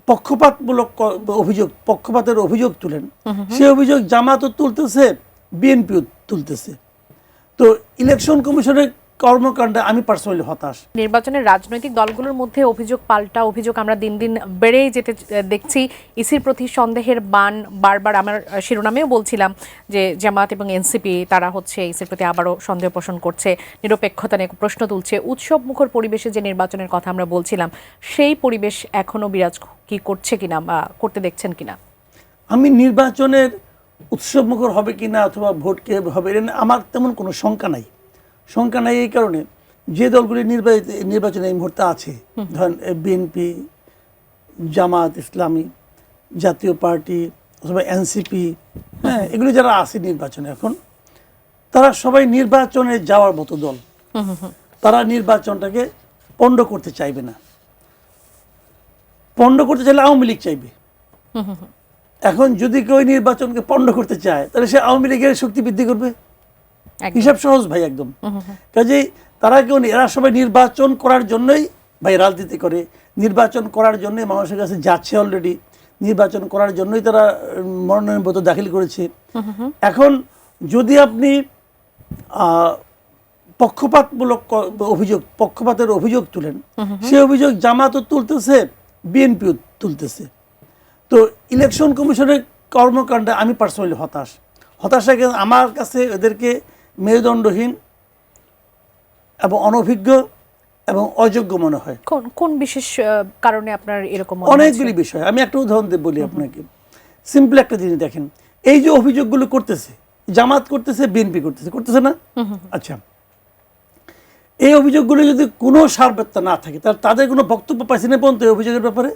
পক্ষপাতমূলক পক্ষপাতের অভিযোগ তুলেন, সেই অভিযোগ জামাতও তুলতেছে, বিএনপিও তুলতেছে। তো ইলেকশন কমিশনের কর্মকাণ্ডে আমি পার্সোনালি হতাশ। নির্বাচনের রাজনৈতিক দলগুলোর মধ্যে অভিযোগ পাল্টা অভিযোগ আমরা দিন দিন বেড়েই যেতে দেখছি। ইসির প্রতি সন্দেহের বাণ বারবার, আমার শিরোনামেও বলছিলাম যে জামাত এবং এনসিপি তারা হচ্ছে ইসির প্রতি আবারও সন্দেহ পোষণ করছে, নিরপেক্ষতা নিয়ে প্রশ্ন তুলছে। উৎসব মুখর পরিবেশে যে নির্বাচনের কথা আমরা বলছিলাম, সেই পরিবেশ এখনো বিরাজ কি করছে কিনা বা করতে দেখছেন কিনা? আমি নির্বাচনের উৎসব মুখর হবে কিনা অথবা ভোট কে হবে আমার তেমন কোনো শঙ্কা নাই। শঙ্কা নাই এই কারণে, যে দলগুলি নির্বাচনে এই মুহূর্তে আছে, ধরেন বিএনপি, জামাত ইসলামী, জাতীয় পার্টি অথবা এনসিপি, হ্যাঁ, এগুলি যারা আছে নির্বাচনে এখন, তারা সবাই নির্বাচনে যাওয়ার মতো দল। তারা নির্বাচনটাকে পণ্ড করতে চাইবে না। পণ্ড করতে চাইলে আওয়ামী লীগ চাইবে। এখন যদি কেউ নির্বাচনকে পণ্ড করতে চায়, তাহলে সে আওয়ামী লীগের শক্তি বৃদ্ধি করবে। হিসাব সহজ ভাই, একদম। কাজেই তারা কেউ, এরা সবাই নির্বাচন করার জন্যই ভাই রাজনীতি করে, নির্বাচন করার জন্যই মানুষের কাছে যাচ্ছে, অলরেডি নির্বাচন করার জন্যই তারা মনোনয়নপত্র দাখিল করেছে। এখন যদি আপনি পক্ষপাতের অভিযোগ তুলেন, সেই অভিযোগ জামাতও তুলতেছে, বিএনপিও তুলতেছে। তো ইলেকশন কমিশনের কর্মকাণ্ডে আমি পার্সোনালি হতাশ। আমার কাছে এদেরকে মেরুদণ্ডহীন এবং অনভিজ্ঞ এবং অযোগ্য মনে হয়। কোন বিশেষ কারণে আপনার এরকম? অনেকগুলি বিষয়। আমি একটা উদাহরণ বলি আপনাকে। সিম্পল একটা জিনিস দেখেন, এই যে অভিযোগগুলো করতেছে, জামাত করতেছে, বিএনপি করতেছে না? আচ্ছা, এই অভিযোগগুলো যদি কোনো সারবত্তা না থাকে, তাহলে তাদের কোনো বক্তব্য পাইছে না পর্যন্ত এই অভিযোগের ব্যাপারে?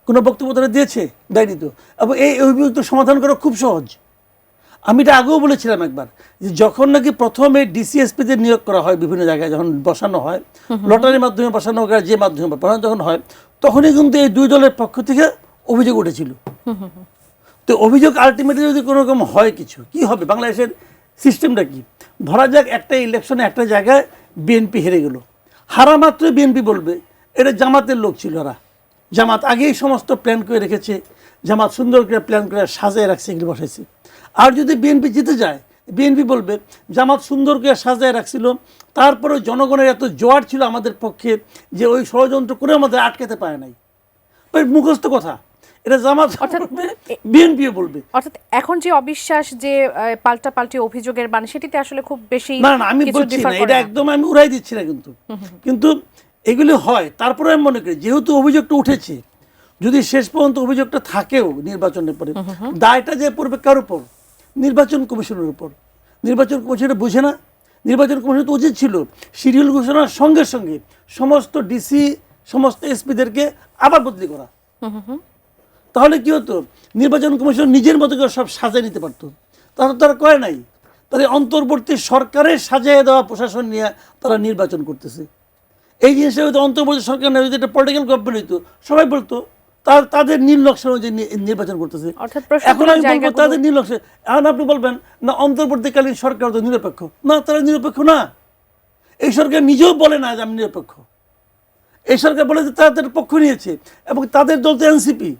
কোনো বক্তব্য তারা দিয়েছে? দেয়নি তো। এবং এই অভিযোগ তো সমাধান করা খুব সহজ। আমি এটা আগেও বলেছিলাম একবার, যে যখন নাকি প্রথমে ডিসিএসপিদের নিয়োগ করা হয় বিভিন্ন জায়গায়, যখন বসানো হয়, লটারির মাধ্যমে বসানো হয়, যে মাধ্যমে যখন হয়, তখনই কিন্তু এই দুই দলের পক্ষ থেকে অভিযোগ উঠেছিল। তো অভিযোগ আলটিমেটলি যদি কোনো রকম হয় কিছু, কি হবে? বাংলাদেশের সিস্টেমটা কি? ধরা যাক একটা ইলেকশনে একটা জায়গায় বিএনপি হেরে গেল, হারা মাত্র বিএনপি বলবে এটা জামাতের লোক ছিল, ওরা জামাত আগেই সমস্ত প্ল্যান করে রেখেছে, জামাত সুন্দর করে প্ল্যান করে সাজিয়ে রাখছে, এগুলো বসাইছে। আর যদি বিএনপি জিতে যায়, বিএনপি বলবে জামাত সুন্দর করে সাজিয়ে রাখছিল, তারপরে জনগণের এত জোয়ার ছিল আমাদের পক্ষে যে ওই ষড়যন্ত্র করে আমাদের আটকাতে পারে নাই। মুখস্থ কথা, এটা জামাত বিএনপিও বলবে। অর্থাৎ এখন যে অবিশ্বাস, যে পাল্টাপাল্টি অভিযোগের বাণ, সেটিতে আসলে খুব বেশি না, আমি বলছি না এটা, একদম আমি উড়াই দিচ্ছি না, কিন্তু এগুলি হয়। তারপরে আমি মনে করি, যেহেতু অভিযোগটা উঠেছে, যদি শেষ পর্যন্ত অভিযোগটা থাকেও নির্বাচনের পরে, দায়টা যে পড়বে কার উপর? নির্বাচন কমিশনের উপর। নির্বাচন কমিশন বুঝে না? নির্বাচন কমিশন তো উচিত ছিল শিডিউল ঘোষণার সঙ্গে সঙ্গে সমস্ত ডিসি, সমস্ত এসপিদেরকে আবার বদলি করা। তাহলে কি হতো? নির্বাচন কমিশন নিজের মতো করে সব সাজিয়ে নিতে পারতো। তারা করে নাই। তাদের অন্তর্বর্তী সরকারের সাজিয়ে দেওয়া প্রশাসন নিয়ে তারা নির্বাচন করতেছে। এই জিনিসটা হয়তো অন্তর্বর্তী সরকার না, যদি একটা পলিটিক্যাল গভর্নমেন্ট হইতো, সবাই বলতো তাদের নীল নকশা অনুযায়ী নির্বাচন করতেছে। এখন আমি বলবো তাদের নীল নকশা। এখন আপনি বলবেন না অন্তর্বর্তীকালীন সরকার তো নিরপেক্ষ না, তারা নিরপেক্ষ না। এই সরকার নিজেও বলে না যে আমি নিরপেক্ষ। এই সরকার বলে যে তাদের পক্ষ নিয়েছে, এবং তাদের দল তো এনসিপি।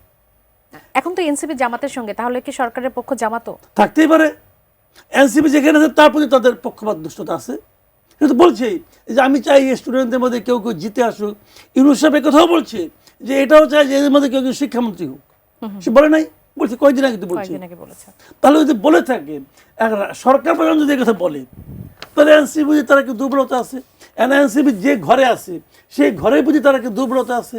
এখন তো এনসিপি জামাতের সঙ্গে, তাহলে কি সরকারের পক্ষ জামাতও থাকতেই পারে? এনসিপি যেখানে আছে তার প্রতি তাদের পক্ষপাত দুষ্টতা আছে। কিন্তু বলছে যে আমি চাই স্টুডেন্টদের মধ্যে কেউ কেউ জিতে আসুক। ইউনূস সাহেব এই কথাও বলছে যে এটাও চাই যে এদের মধ্যে কেউ কেউ শিক্ষামন্ত্রী হোক। সে বলে নাই? বলছে কয়েকদিন আগে তো বলছে। তাহলে যদি বলে থাকে, সরকার প্রধান যদি কথা বলে, তাহলে এনসিপি বুঝি তারা কি দুর্বলতা আছে? এনসিপি যে ঘরে আছে, সেই ঘরে বুঝি তারা কি দুর্বলতা আছে?